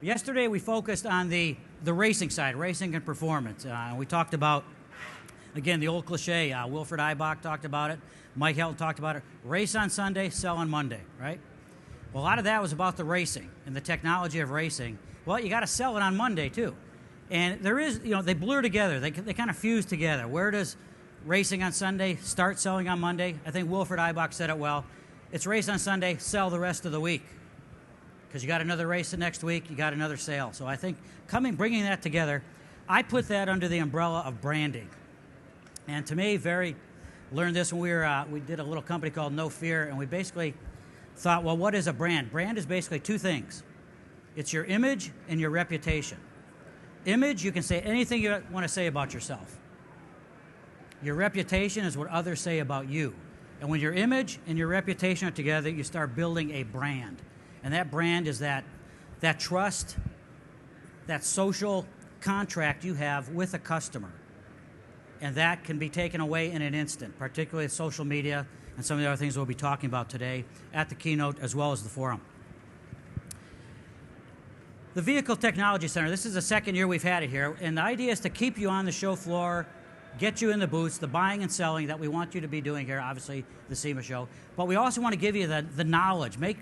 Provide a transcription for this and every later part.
Yesterday we focused on the racing side, racing and performance. We talked about, again, the old cliche, Wilfred Eibach talked about it, Mike Helton talked about it, race on Sunday, sell on Monday, right? Well, a lot of that was about the racing and the technology of racing. Well, you got to sell it on Monday too. And there is, they blur together, they kind of fuse together. Where does racing on Sunday start selling on Monday? I think Wilfred Eibach said it well. It's race on Sunday, sell the rest of the week. Because you got another race the next week, you got another sale. So I think bringing that together, I put that under the umbrella of branding. And to me, learned this when we did a little company called No Fear, and we basically thought, well, what is a brand? Brand is basically two things. It's your image and your reputation. Image, you can say anything you want to say about yourself. Your reputation is what others say about you. And when your image and your reputation are together, you start building a brand. And that brand is that trust, that social contract you have with a customer. And that can be taken away in an instant, particularly with social media and some of the other things we'll be talking about today at the keynote as well as the forum. The Vehicle Technology Center, this is the second year we've had it here, and the idea is to keep you on the show floor, get you in the booths, the buying and selling that we want you to be doing here, obviously the SEMA show. But we also want to give you the knowledge, make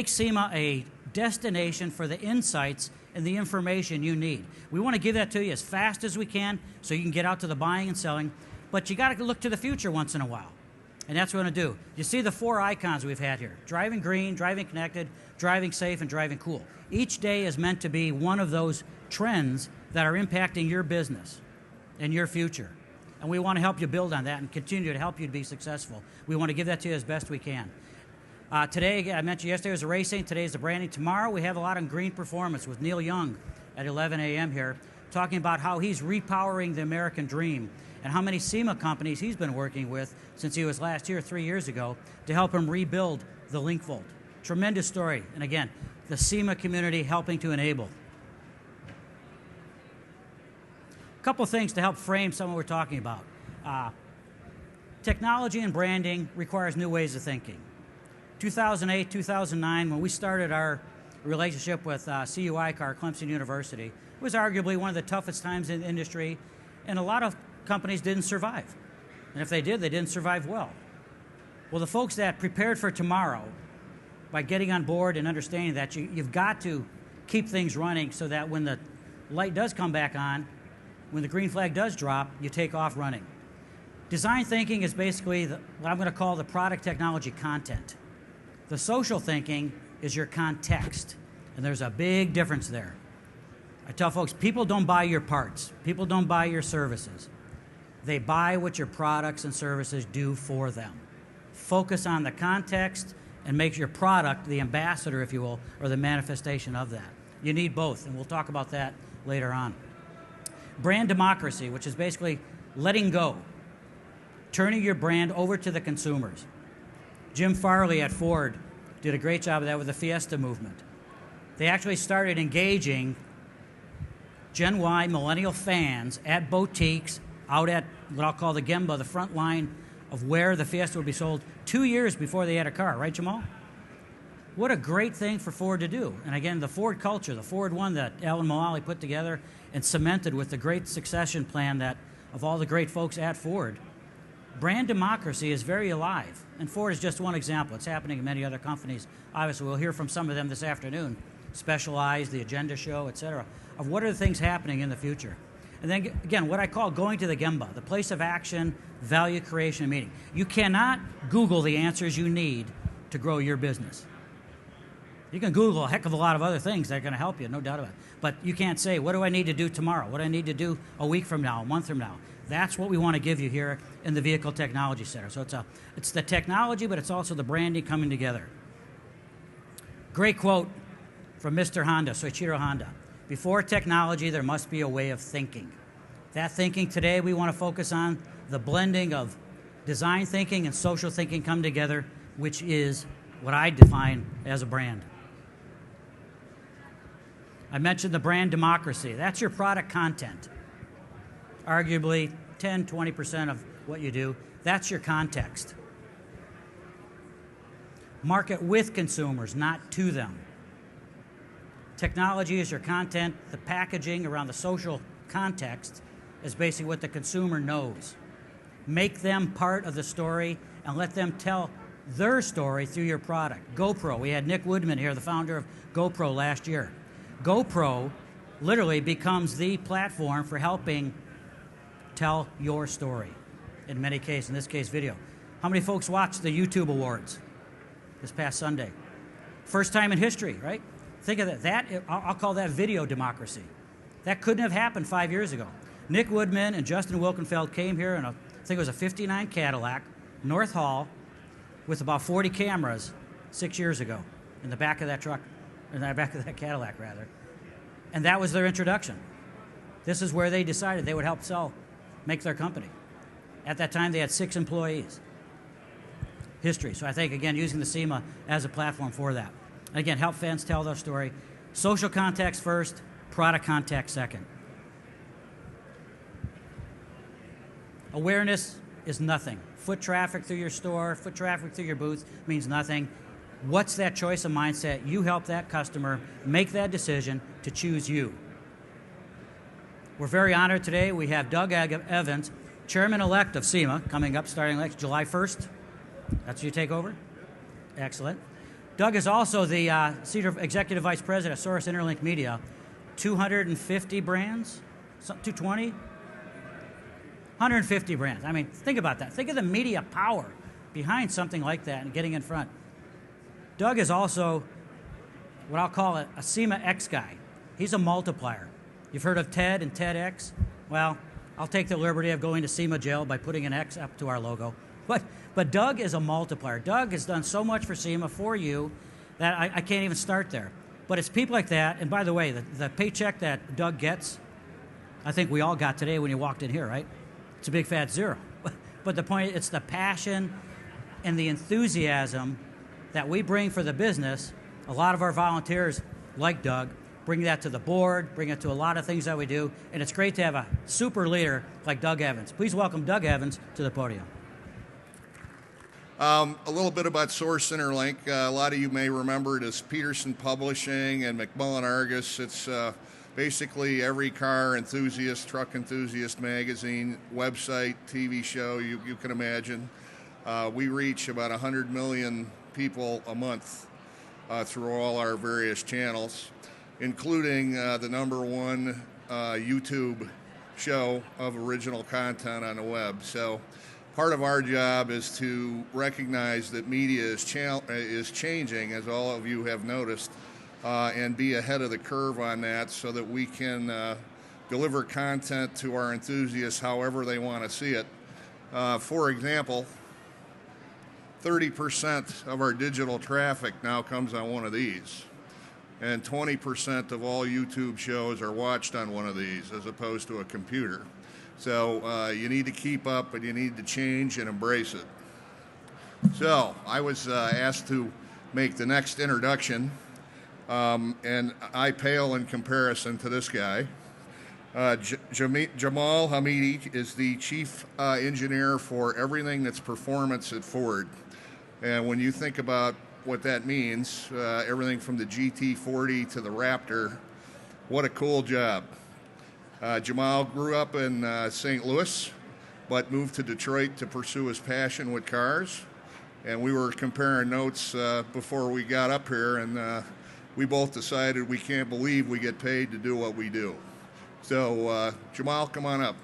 SEMA a destination for the insights and the information you need. We want to give that to you as fast as we can so you can get out to the buying and selling, but you got to look to the future once in a while. And that's what we're going to do. You see the four icons we've had here: driving green, driving connected, driving safe, and driving cool. Each day is meant to be one of those trends that are impacting your business and your future. And we want to help you build on that and continue to help you to be successful. We want to give that to you as best we can. Today, I mentioned yesterday was the racing, today is the branding. Tomorrow we have a lot on green performance with Neil Young at 11 a.m. here, talking about how he's repowering the American dream and how many SEMA companies he's been working with since he was last here 3 years ago to help him rebuild the link vault. Tremendous story. And again, the SEMA community helping to enable. A couple things to help frame some of what we're talking about. Technology and branding requires new ways of thinking. 2008, 2009, when we started our relationship with CUI Car, Clemson University, it was arguably one of the toughest times in the industry, and a lot of companies didn't survive. And if they did, they didn't survive well. Well, the folks that prepared for tomorrow by getting on board and understanding that you've got to keep things running so that when the light does come back on, when the green flag does drop, you take off running. Design thinking is basically what I'm going to call the product technology content. The social thinking is your context, and there's a big difference there. I tell folks, people don't buy your parts. People don't buy your services. They buy what your products and services do for them. Focus on the context and make your product the ambassador, if you will, or the manifestation of that. You need both, and we'll talk about that later on. Brand democracy, which is basically letting go, turning your brand over to the consumers. Jim Farley at Ford did a great job of that with the Fiesta movement. They actually started engaging Gen Y millennial fans at boutiques, out at what I'll call the Gemba, the front line of where the Fiesta would be sold 2 years before they had a car, right, Jamal? What a great thing for Ford to do. And again, the Ford culture, the Ford One that Alan Mulally put together and cemented with the great succession plan of all the great folks at Ford. Brand democracy is very alive, and Ford is just one example. It's happening in many other companies. Obviously, we'll hear from some of them this afternoon, Specialized, the Agenda Show, et cetera, of what are the things happening in the future. And then, again, what I call going to the Gemba, the place of action, value creation, and meeting. You cannot Google the answers you need to grow your business. You can Google a heck of a lot of other things that are going to help you, no doubt about it. But you can't say, what do I need to do tomorrow? What do I need to do a week from now, a month from now? That's what we want to give you here in the Vehicle Technology Center. So it's the technology, but it's also the branding coming together. Great quote from Mr. Honda, Soichiro Honda. Before technology, there must be a way of thinking. That thinking today, we want to focus on the blending of design thinking and social thinking come together, which is what I define as a brand. I mentioned the brand democracy. That's your product content. Arguably 10, 20% of what you do. That's your context. Market with consumers, not to them. Technology is your content. The packaging around the social context is basically what the consumer knows. Make them part of the story and let them tell their story through your product. GoPro, we had Nick Woodman here, the founder of GoPro last year. GoPro literally becomes the platform for helping tell your story, in many cases, in this case video. How many folks watched the YouTube Awards this past Sunday? First time in history, right? Think of that. I'll call that video democracy. That couldn't have happened 5 years ago. Nick Woodman and Justin Wilkenfeld came here in I think it was a 59 Cadillac, North Hall, with about 40 cameras 6 years ago in the back of that truck, in the back of that Cadillac rather. And that was their introduction. This is where they decided they would help make their company. At that time, they had 6 employees. History. So I think, again, using the SEMA as a platform for that. Again, help fans tell their story. Social context first, product context second. Awareness is nothing. Foot traffic through your store, foot traffic through your booth means nothing. What's that choice of mindset? You help that customer make that decision to choose you. We're very honored today. We have Doug Evans, Chairman-elect of SEMA, coming up starting next July 1st. That's you take over? Excellent. Doug is also the Senior Executive Vice President of Source Interlink Media. 250 brands? 220? 150 brands. I mean, think about that. Think of the media power behind something like that and getting in front. Doug is also what I'll call a SEMA X guy. He's a multiplier. You've heard of TED and TEDx? Well, I'll take the liberty of going to SEMA jail by putting an X up to our logo. But Doug is a multiplier. Doug has done so much for SEMA, for you, that I can't even start there. But it's people like that, and by the way, the paycheck that Doug gets, I think we all got today when you walked in here, right? It's a big fat zero. But the point, it's the passion and the enthusiasm that we bring for the business. A lot of our volunteers, like Doug, bring that to the board, bring it to a lot of things that we do, and it's great to have a super leader like Doug Evans. Please welcome Doug Evans to the podium. A little bit about Source Interlink. A lot of you may remember it as Peterson Publishing and McMullen Argus. It's basically every car enthusiast, truck enthusiast magazine, website, TV show you can imagine. We reach about 100 million people a month through all our various channels, including the #1 YouTube show of original content on the web. So part of our job is to recognize that media is changing, as all of you have noticed, and be ahead of the curve on that so that we can deliver content to our enthusiasts however they want to see it. For example, 30% of our digital traffic now comes on one of these, and 20% of all YouTube shows are watched on one of these as opposed to a computer. So you need to keep up, and you need to change and embrace it. So I was asked to make the next introduction, and I pale in comparison to this guy. Jamal Hamidi is the chief engineer for everything that's performance at Ford. And when you think about what that means, everything from the GT40 to the Raptor, what a cool job. Jamal grew up in St. Louis, but moved to Detroit to pursue his passion with cars. And we were comparing notes before we got up here, and we both decided we can't believe we get paid to do what we do. So, Jamal, come on up.